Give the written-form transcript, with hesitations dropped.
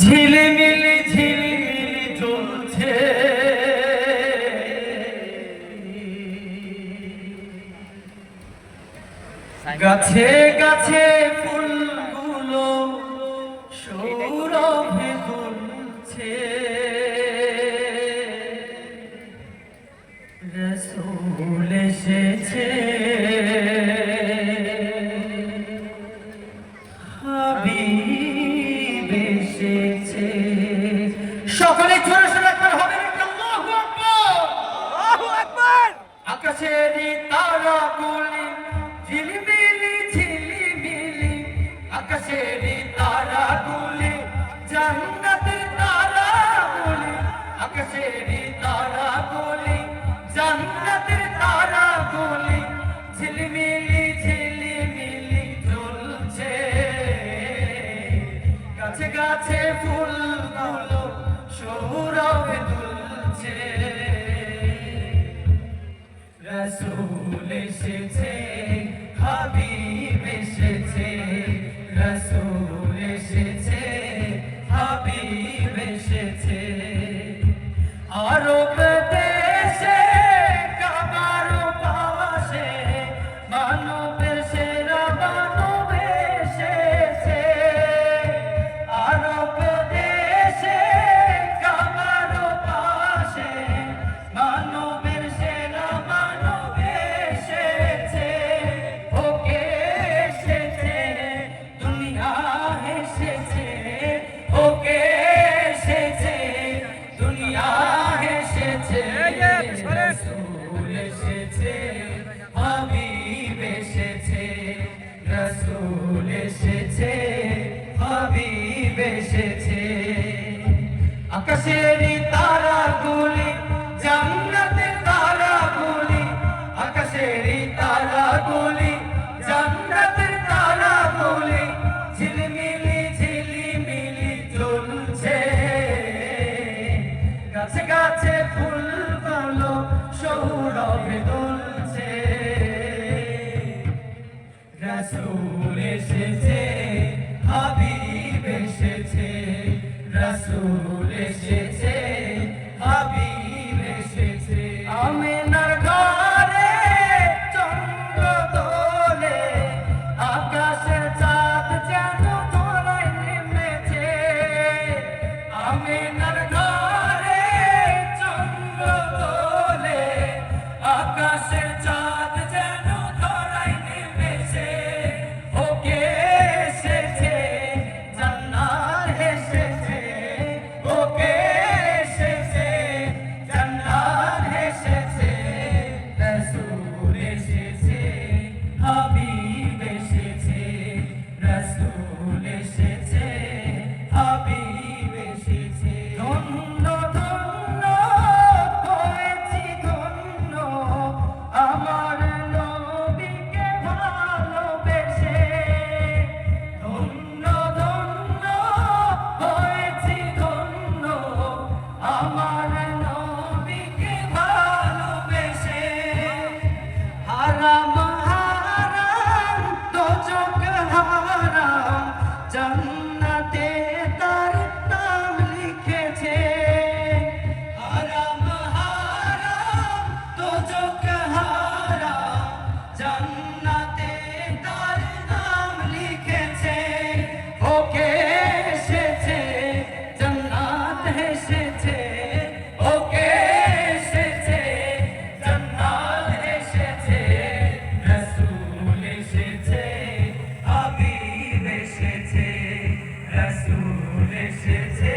ঝিলিমিলি ঝিলিমিলি জ্বলছে গাছে গাছে ফুলগুলো সৌরভে দুলছে রাসূল এসেছে হাবিব এসেছে সকলে জোরে সোরে একবার হবে আল্লাহু আকবার আল্লাহু আকবার আকাশের তারাগুলি ঝিলিমিলি ঝিলিমিলি আকাশের তারাগুলি জান্নাতের তারাগুলি আকাশের তারাগুলি জান্নাতের তারাগুলি ঝিলিমিলি ঝিলিমিলি জ্বলছে গাছে গাছে ফুলগুলো সৌরভে দুলছে রাসূল এসেছে হাবিব এসেছে রাসূল এসেছে হাবিব এসেছে আরব দেশে কাবার পাশে মানবের সেরা মানব এসেছে আরব দেশে কাবার পাশে মানবের সেরা মানব এসেছে ওকে এসেছে দুনিয়া এসেছে ওকে এসেছে দুনিয়া এসেছে রাসূল এসেছে হাবিব এসেছে রাসূল এসেছে হাবিব এসেছে আকাশের তারাগুলি জান্নাতের তারাগুলি আকাশের তারাগুলি জান্নাতের তারাগুলি ঝিলিমিলি ঝিলিমিলি জ্বলছে গাছে গাছে ফুলগুলো সৌরভে দুলছে রাসূল এসেছে হাবিব এসেছে রাসূল এসেছে হাবিব এসেছে আমিনার ঘরে চন্দ্র দোলে আকাশের চাঁদ যেন ধরায় নেমেছে আমিনার ঘরে চন্দ্র দোলে আকাশের চাঁদ যেন ধরায় নেমেছে ওকে এসেছে জান্নাত এসেছে ওকে এসেছে জান্নাত এসেছে রাসূল এসেছে হাবিব এসেছে রাসূল এসেছে হাবিব এসেছে ধন্য ধন্য হয়েছি ধন্য আমার নবীকে ভালোবেসে ধন্য ধন্য হয়েছি ধন্য আমার নবীকে ভালোবেসে হারাম হারাম দোজখ হারাম জান্নাতে তার নাম লিখেছে হারাম হারাম দোজখ হারাম জান্নাতে তার নাম লিখেছে ওকে এসেছে জান্নাত এসেছে ওকে এসেছে জান্নাত এসেছে রাসূল এসেছে হাবিব এসেছে রাসূল এসেছে